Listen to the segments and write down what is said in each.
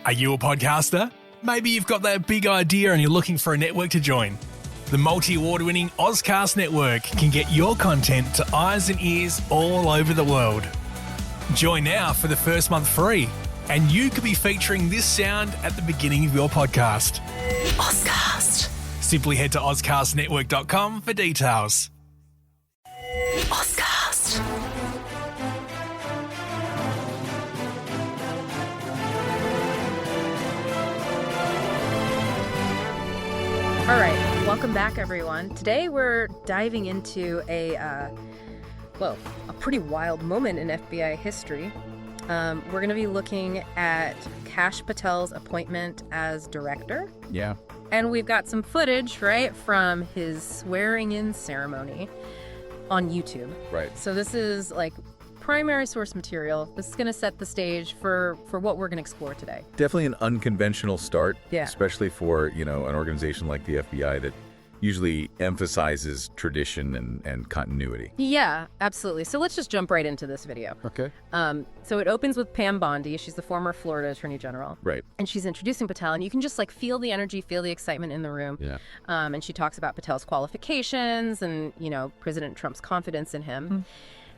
Are you a podcaster? Maybe you've got that big idea and you're looking for a network to join. The multi-award-winning Ozcast Network can get your content to eyes and ears all over the world. Join now for the first month free, and you could be featuring this sound at the beginning of your podcast. Ozcast. Simply head to ozcastnetwork.com for details. Ozcast. All right, welcome back, everyone. Today we're diving into a pretty wild moment in FBI history. We're going to be looking at Kash Patel's appointment as director. Yeah. And we've got some footage, right, from his swearing-in ceremony on YouTube. Right. So this is like primary source material. This is going to set the stage for what we're going to explore today. Definitely an unconventional start, Yeah. especially for, an organization like the FBI that usually emphasizes tradition and continuity. Yeah, absolutely. So let's just jump right into this video. Okay. So it opens with Pam Bondi. She's the former Florida Attorney General. Right. And she's introducing Patel, and you can just feel the energy, feel the excitement in the room. Yeah. And she talks about Patel's qualifications and, President Trump's confidence in him.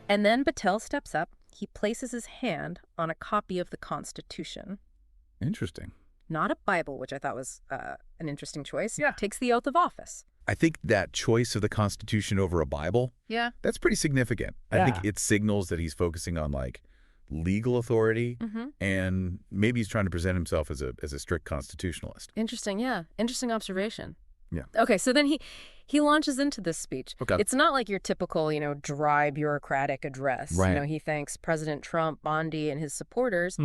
And then Patel steps up. He places his hand on a copy of the Constitution. Interesting. Not a Bible, which I thought was an interesting choice. Yeah. Takes the oath of office. I think that choice of the Constitution over a Bible, Yeah. that's pretty significant. I think it signals that he's focusing on legal authority, and maybe he's trying to present himself as a strict constitutionalist. Interesting, yeah. Interesting observation. Yeah. Okay, so then he launches into this speech. Okay. It's not like your typical, dry bureaucratic address. Right. He thanks President Trump, Bondi, and his supporters.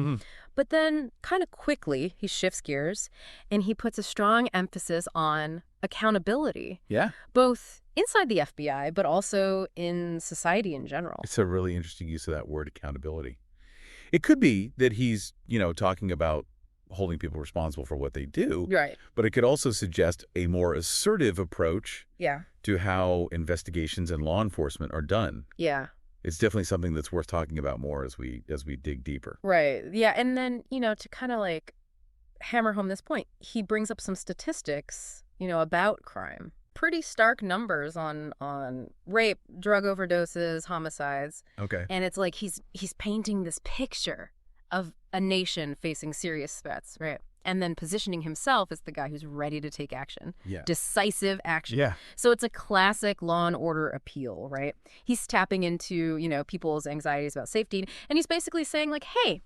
But then kind of quickly, he shifts gears and he puts a strong emphasis on accountability, Yeah. both inside the FBI, but also in society in general. It's a really interesting use of that word, accountability. It could be that he's, talking about holding people responsible for what they do. Right. But it could also suggest a more assertive approach Yeah. to how investigations and law enforcement are done. Yeah. It's definitely something that's worth talking about more as we dig deeper. Right. Yeah. And then, to kind of hammer home this point, he brings up some statistics, about crime. Pretty stark numbers on rape, drug overdoses, homicides. Okay. And it's like he's painting this picture of a nation facing serious threats, right? And then positioning himself as the guy who's ready to take action. Yeah. Decisive action. Yeah. So it's a classic law and order appeal, right? He's tapping into, people's anxieties about safety. And he's basically saying hey,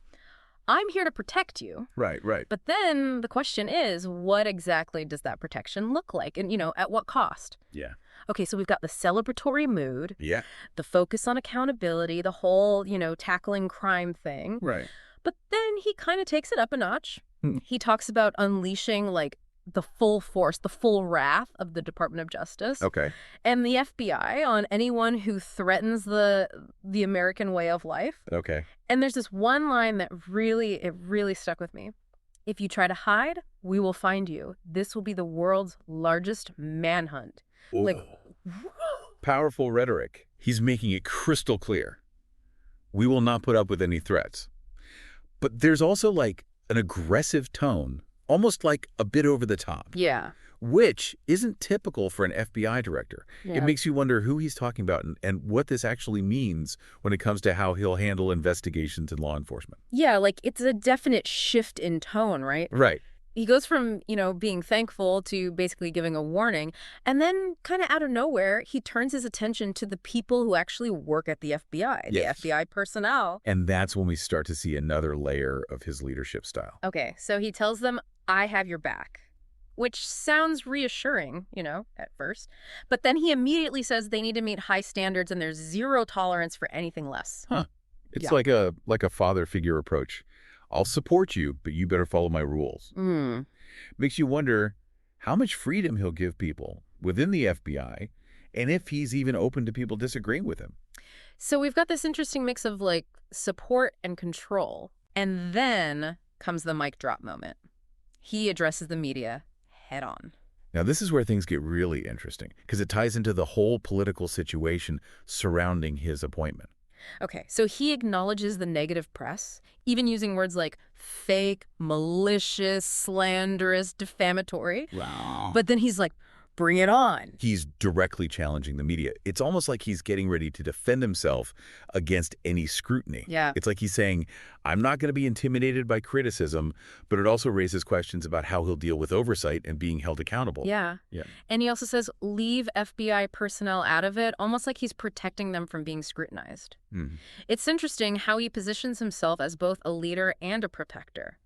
I'm here to protect you. Right. But then the question is, what exactly does that protection look like? And, at what cost? Yeah. Okay, so we've got the celebratory mood, Yeah. the focus on accountability, the whole, tackling crime thing. Right. But then he kind of takes it up a notch. He talks about unleashing the full force, the full wrath of the Department of Justice Okay. and the FBI on anyone who threatens the American way of life. Okay. And there's this one line that really stuck with me. If you try to hide, we will find you. This will be the world's largest manhunt. Ooh. Powerful rhetoric. He's making it crystal clear. We will not put up with any threats. But there's also an aggressive tone, almost a bit over the top. Yeah. Which isn't typical for an FBI director. Yeah. It makes you wonder who he's talking about and what this actually means when it comes to how he'll handle investigations and law enforcement. Yeah, it's a definite shift in tone, right? Right. He goes from, being thankful to basically giving a warning. And then kind of out of nowhere, he turns his attention to the people who actually work at the FBI, Yes. the FBI personnel. And that's when we start to see another layer of his leadership style. Okay, so he tells them, I have your back, which sounds reassuring, at first. But then he immediately says they need to meet high standards and there's zero tolerance for anything less. Huh. It's Yeah. like a father figure approach. I'll support you, but you better follow my rules. Makes you wonder how much freedom he'll give people within the FBI and if he's even open to people disagreeing with him. So we've got this interesting mix of support and control. And then comes the mic drop moment. He addresses the media head on. Now, this is where things get really interesting because it ties into the whole political situation surrounding his appointment. Okay, so he acknowledges the negative press, even using words like fake, malicious, slanderous, defamatory. Wow. But then he's like, bring it on. He's directly challenging the media. It's almost like he's getting ready to defend himself against any scrutiny. Yeah. It's like he's saying, I'm not going to be intimidated by criticism, but it also raises questions about how he'll deal with oversight and being held accountable. Yeah. Yeah. And he also says, leave FBI personnel out of it, almost like he's protecting them from being scrutinized. Mhm. It's interesting how he positions himself as both a leader and a protector.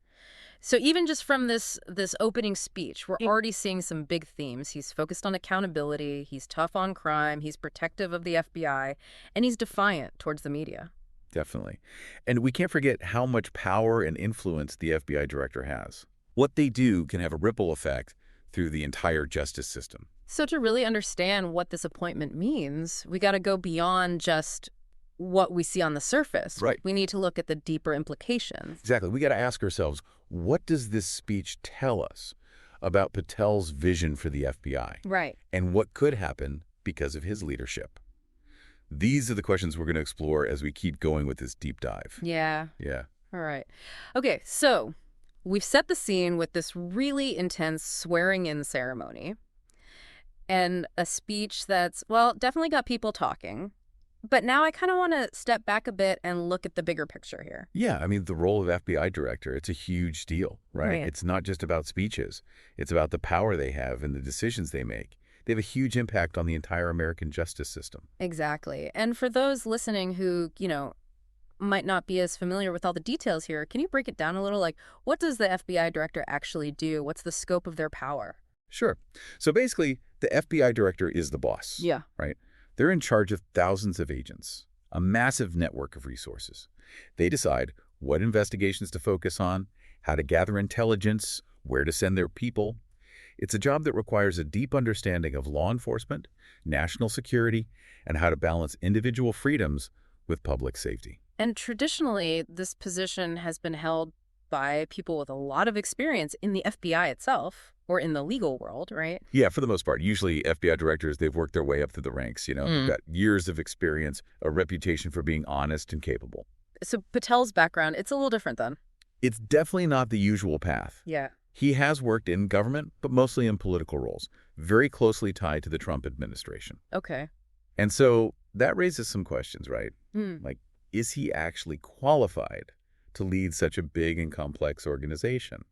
So even just from this opening speech, we're already seeing some big themes. He's focused on accountability, he's tough on crime, he's protective of the FBI, and he's defiant towards the media. Definitely. And we can't forget how much power and influence the FBI director has. What they do can have a ripple effect through the entire justice system. So to really understand what this appointment means, we got to go beyond just what we see on the surface. Right. We need to look at the deeper implications. Exactly. We got to ask ourselves, what does this speech tell us about Patel's vision for the FBI? Right. And what could happen because of his leadership? These are the questions we're going to explore as we keep going with this deep dive. Yeah. Yeah. All right. Okay, so we've set the scene with this really intense swearing-in ceremony and a speech that's, well, definitely got people talking. But now I kind of want to step back a bit and look at the bigger picture here. Yeah, I mean, the role of FBI director, it's a huge deal, right? Right. It's not just about speeches. It's about the power they have and the decisions they make. They have a huge impact on the entire American justice system. Exactly. And for those listening who, might not be as familiar with all the details here, can you break it down a little? Like, what does the FBI director actually do? What's the scope of their power? Sure. So basically, the FBI director is the boss. Yeah. Right? They're in charge of thousands of agents, a massive network of resources. They decide what investigations to focus on, how to gather intelligence, where to send their people. It's a job that requires a deep understanding of law enforcement, national security, and how to balance individual freedoms with public safety. And traditionally, this position has been held by people with a lot of experience in the FBI itself or in the legal world, right? Yeah, for the most part. Usually FBI directors, they've worked their way up through the ranks, They've got years of experience, a reputation for being honest and capable. So Patel's background, it's a little different then. It's definitely not the usual path. Yeah. He has worked in government, but mostly in political roles, very closely tied to the Trump administration. Okay. And so that raises some questions, right? Like, is he actually qualified to lead such a big and complex organization?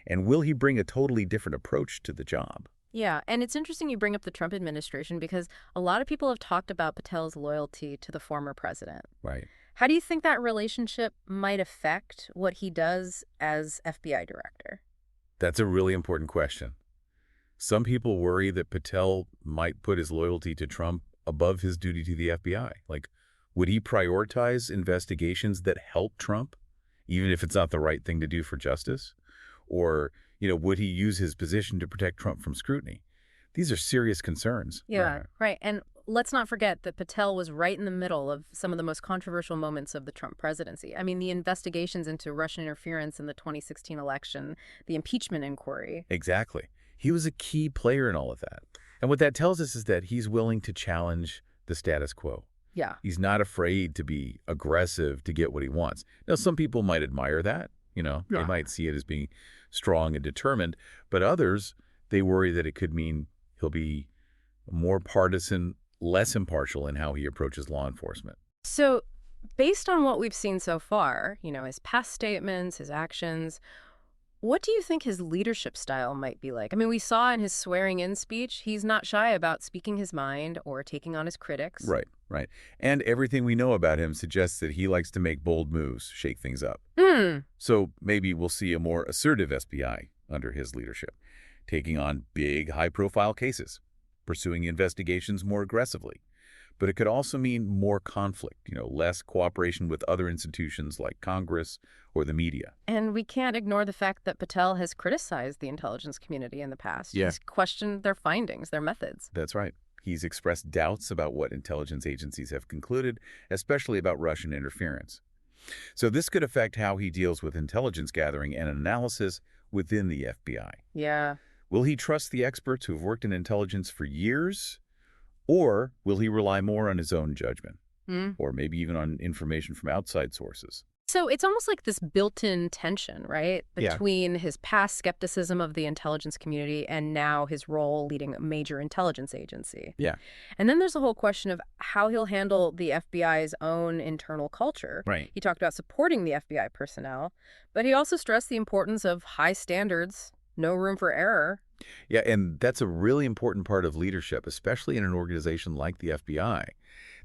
And will he bring a totally different approach to the job? Yeah, and it's interesting you bring up the Trump administration because a lot of people have talked about Patel's loyalty to the former president. Right. How do you think that relationship might affect what he does as FBI director? That's a really important question. Some people worry that Patel might put his loyalty to Trump above his duty to the FBI. Like, would he prioritize investigations that help Trump, even if it's not the right thing to do for justice? Or, would he use his position to protect Trump from scrutiny? These are serious concerns. Yeah, right. And let's not forget that Patel was right in the middle of some of the most controversial moments of the Trump presidency. I mean, the investigations into Russian interference in the 2016 election, the impeachment inquiry. Exactly. He was a key player in all of that. And what that tells us is that he's willing to challenge the status quo. Yeah. He's not afraid to be aggressive to get what he wants. Now, some people might admire that. They might see it as being strong and determined. But others, they worry that it could mean he'll be more partisan, less impartial in how he approaches law enforcement. So based on what we've seen so far, his past statements, his actions, what do you think his leadership style might be like? I mean, we saw in his swearing-in speech, he's not shy about speaking his mind or taking on his critics. Right. And everything we know about him suggests that he likes to make bold moves, shake things up. So maybe we'll see a more assertive FBI under his leadership, taking on big, high-profile cases, pursuing investigations more aggressively. But it could also mean more conflict, less cooperation with other institutions like Congress or the media. And we can't ignore the fact that Patel has criticized the intelligence community in the past. Yeah. He's questioned their findings, their methods. That's right. He's expressed doubts about what intelligence agencies have concluded, especially about Russian interference. So this could affect how he deals with intelligence gathering and analysis within the FBI. Yeah. Will he trust the experts who have worked in intelligence for years? Or will he rely more on his own judgment? Or maybe even on information from outside sources? So it's almost like this built-in tension, right? Yeah. Between his past skepticism of the intelligence community and now his role leading a major intelligence agency. Yeah. And then there's the whole question of how he'll handle the FBI's own internal culture. Right. He talked about supporting the FBI personnel, but he also stressed the importance of high standards, no room for error. Yeah, and that's a really important part of leadership, especially in an organization like the FBI.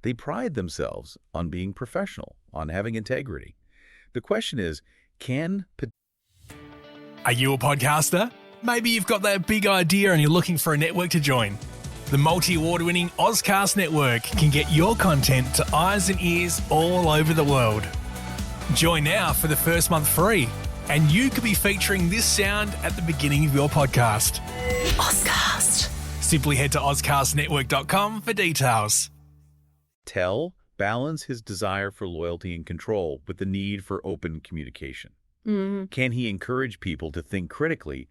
They pride themselves on being professional, on having integrity. The question is, Are you a podcaster? Maybe you've got that big idea and you're looking for a network to join. The multi-award-winning Ozcast network can get your content to eyes and ears all over the world. Join now for the first month free, and you could be featuring this sound at the beginning of your podcast. Ozcast. Simply head to ozcastnetwork.com for details. Patel balance his desire for loyalty and control with the need for open communication? Can he encourage people to think critically,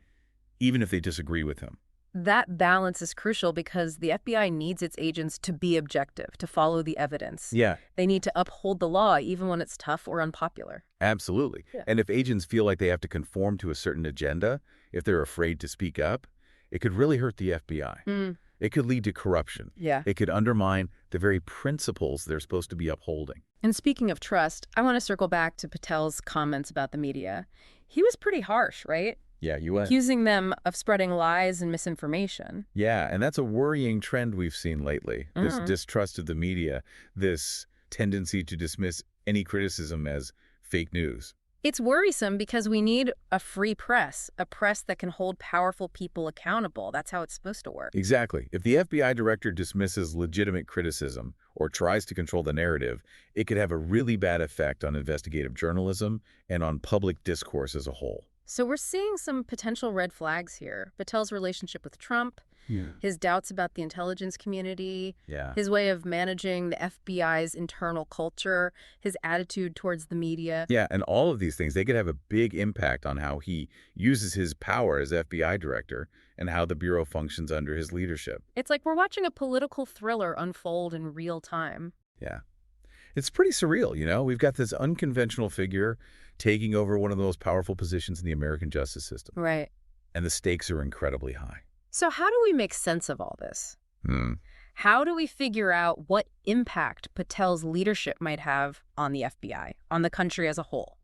even if they disagree with him? That balance is crucial because the FBI needs its agents to be objective, to follow the evidence. Yeah, They need to uphold the law even when it's tough or unpopular. absolutely. Yeah. And if agents feel like they have to conform to a certain agenda, if they're afraid to speak up, it could really hurt the FBI. It could lead to corruption. Yeah. It could undermine the very principles they're supposed to be upholding. And speaking of trust, I want to circle back to Patel's comments about the media. He was pretty harsh, right? Yeah, you went. Accusing them of spreading lies and misinformation. Yeah, and that's a worrying trend we've seen lately. This distrust of the media, this tendency to dismiss any criticism as fake news. It's worrisome because we need a free press, a press that can hold powerful people accountable. That's how it's supposed to work. Exactly. If the FBI director dismisses legitimate criticism or tries to control the narrative, it could have a really bad effect on investigative journalism and on public discourse as a whole. So we're seeing some potential red flags here. Patel's relationship with Trump, his doubts about the intelligence community, Yeah. his way of managing the FBI's internal culture, his attitude towards the media. Yeah, and all of these things, they could have a big impact on how he uses his power as FBI director and how the Bureau functions under his leadership. It's like we're watching a political thriller unfold in real time. Yeah. It's pretty surreal, you know? We've got this unconventional figure taking over one of the most powerful positions in the American justice system. Right. And the stakes are incredibly high. So how do we make sense of all this? Hmm. How do we figure out what impact Patel's leadership might have on the FBI, on the country as a whole?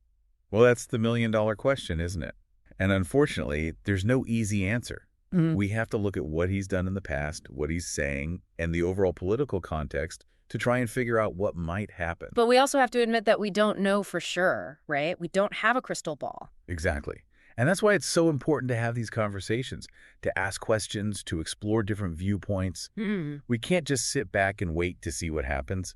Well, that's the million-dollar question, isn't it? And unfortunately, there's no easy answer. We have to look at what he's done in the past, what he's saying, and the overall political context to try and figure out what might happen. But we also have to admit that we don't know for sure, right? We don't have a crystal ball. Exactly. And that's why it's so important to have these conversations, to ask questions, to explore different viewpoints. We can't just sit back and wait to see what happens.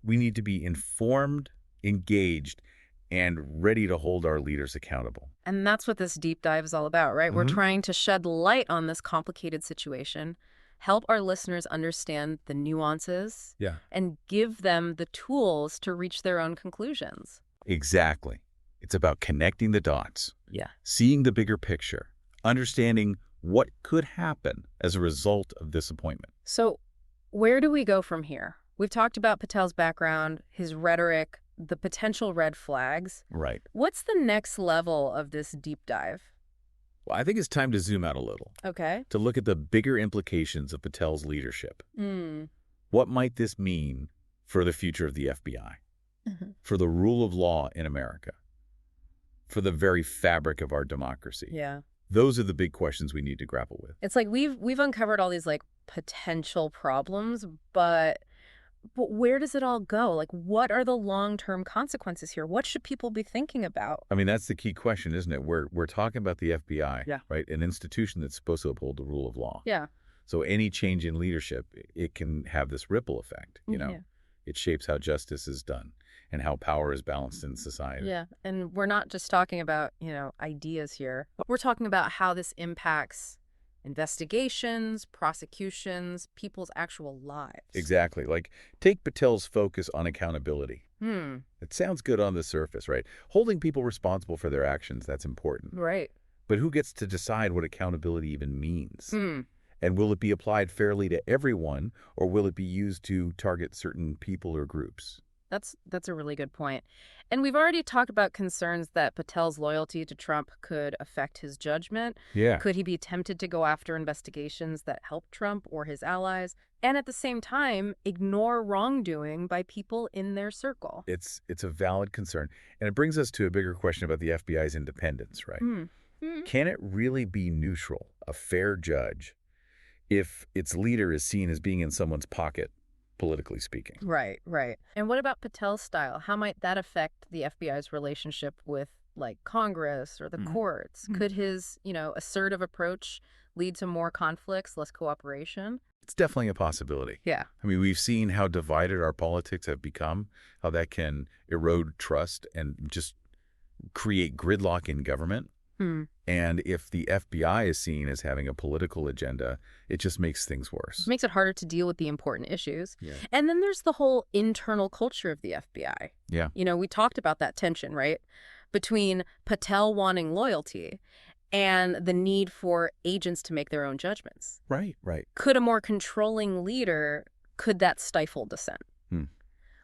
We need to be informed, engaged, and ready to hold our leaders accountable. And that's what this deep dive is all about, right? We're trying to shed light on this complicated situation, help our listeners understand the nuances, and give them the tools to reach their own conclusions. Exactly. It's about connecting the dots, Yeah. seeing the bigger picture, understanding what could happen as a result of this appointment. So where do we go from here? We've talked about Patel's background, his rhetoric, the potential red flags. Right. What's the next level of this deep dive? Well, I think it's time to zoom out a little, Okay. to look at the bigger implications of Patel's leadership. What might this mean for the future of the FBI, for the rule of law in America, for the very fabric of our democracy? Yeah. Those are the big questions we need to grapple with. It's like we've uncovered all these like potential problems, but where does it all go? Like, what are the long-term consequences here? What should people be thinking about? I mean, that's the key question, isn't it? We're talking about the FBI, Yeah. right? An institution that's supposed to uphold the rule of law. Yeah. So any change in leadership, it can have this ripple effect, you know? Yeah. It shapes how justice is done and how power is balanced in society. Yeah. And we're not just talking about, ideas here. We're talking about how this impacts investigations, prosecutions, people's actual lives. Exactly. Like, take Patel's focus on accountability. It sounds good on the surface, right? Holding people responsible for their actions, that's important. Right. But who gets to decide what accountability even means? And will it be applied fairly to everyone, or will it be used to target certain people or groups? That's a really good point. And we've already talked about concerns that Patel's loyalty to Trump could affect his judgment. Yeah. Could he be tempted to go after investigations that help Trump or his allies, and at the same time ignore wrongdoing by people in their circle? It's a valid concern. And it brings us to a bigger question about the FBI's independence, right? Can it really be neutral, a fair judge, if its leader is seen as being in someone's pocket, politically speaking? Right. And what about Patel's style? How might that affect the FBI's relationship with, like, Congress or the courts? Could his, assertive approach lead to more conflicts, less cooperation? It's definitely a possibility. Yeah. I mean, we've seen how divided our politics have become, how that can erode trust and just create gridlock in government. And if the FBI is seen as having a political agenda, it just makes things worse. It makes it harder to deal with the important issues. Yeah. And then there's the whole internal culture of the FBI. Yeah. We talked about that tension, right? Between Patel wanting loyalty and the need for agents to make their own judgments. Right. Could a more controlling leader, could that stifle dissent?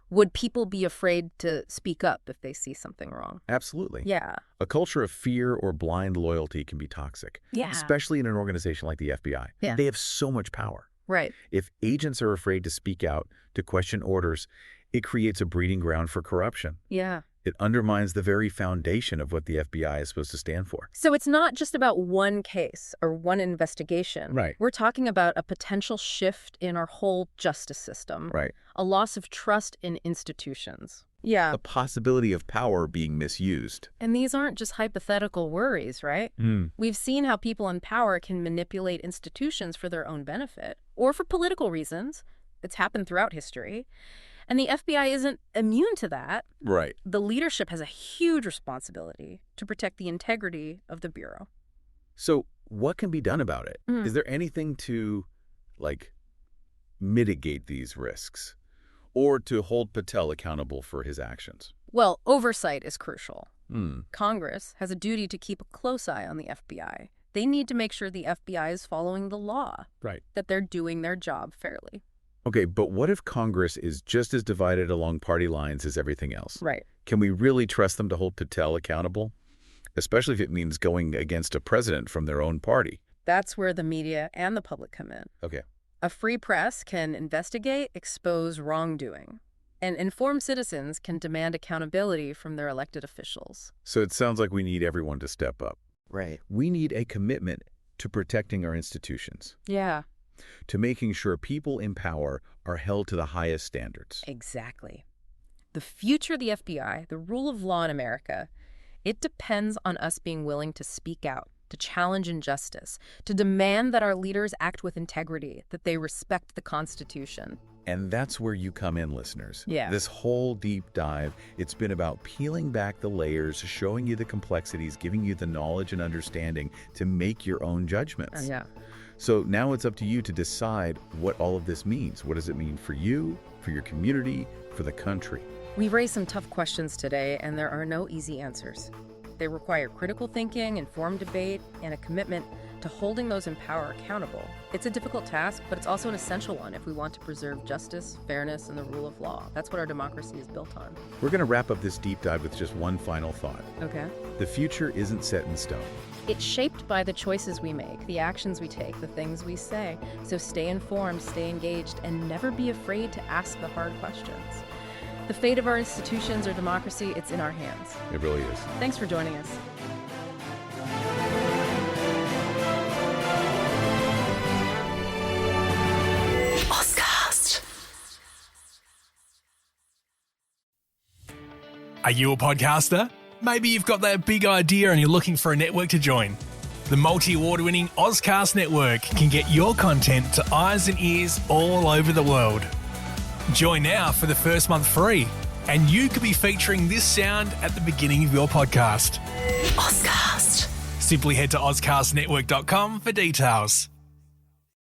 Would people be afraid to speak up if they see something wrong? Absolutely. Yeah. A culture of fear or blind loyalty can be toxic. Yeah. Especially in an organization like the FBI. Yeah. They have so much power. Right. If agents are afraid to speak out, to question orders, it creates a breeding ground for corruption. Yeah. It undermines the very foundation of what the FBI is supposed to stand for. So it's not just about one case or one investigation. Right. We're talking about a potential shift in our whole justice system. Right. A loss of trust in institutions. Yeah. The possibility of power being misused. And these aren't just hypothetical worries, right? We've seen how people in power can manipulate institutions for their own benefit or for political reasons. It's happened throughout history. And the FBI isn't immune to that. Right. The leadership has a huge responsibility to protect the integrity of the Bureau. So what can be done about it? Is there anything to, mitigate these risks or to hold Patel accountable for his actions? Well, oversight is crucial. Congress has a duty to keep a close eye on the FBI. They need to make sure the FBI is following the law. Right. That they're doing their job fairly. Okay, but what if Congress is just as divided along party lines as everything else? Right. Can we really trust them to hold Patel accountable? Especially if it means going against a president from their own party. That's where the media and the public come in. Okay. A free press can investigate, expose wrongdoing, and informed citizens can demand accountability from their elected officials. So it sounds like we need everyone to step up. Right. We need a commitment to protecting our institutions, Yeah. to making sure people in power are held to the highest standards. Exactly. The future of the FBI, the rule of law in America, it depends on us being willing to speak out, to challenge injustice, to demand that our leaders act with integrity, that they respect the Constitution. And that's where you come in, listeners. Yeah. This whole deep dive, it's been about peeling back the layers, showing you the complexities, giving you the knowledge and understanding to make your own judgments. Yeah. So now it's up to you to decide what all of this means. What does it mean for you, for your community, for the country? We've raised some tough questions today, and there are no easy answers. They require critical thinking, informed debate, and a commitment to holding those in power accountable. It's a difficult task, but it's also an essential one if we want to preserve justice, fairness, and the rule of law. That's what our democracy is built on. We're going to wrap up this deep dive with just one final thought. Okay. The future isn't set in stone. It's shaped by the choices we make, the actions we take, the things we say. So stay informed, stay engaged, and never be afraid to ask the hard questions. The fate of our institutions or democracy, it's in our hands. It really is. Thanks for joining us. Are you a podcaster? Maybe you've got that big idea and you're looking for a network to join. The multi-award-winning Ozcast network can get your content to eyes and ears all over the world. Join now for the first month free, and you could be featuring this sound at the beginning of your podcast. Ozcast. Simply head to ozcastnetwork.com for details.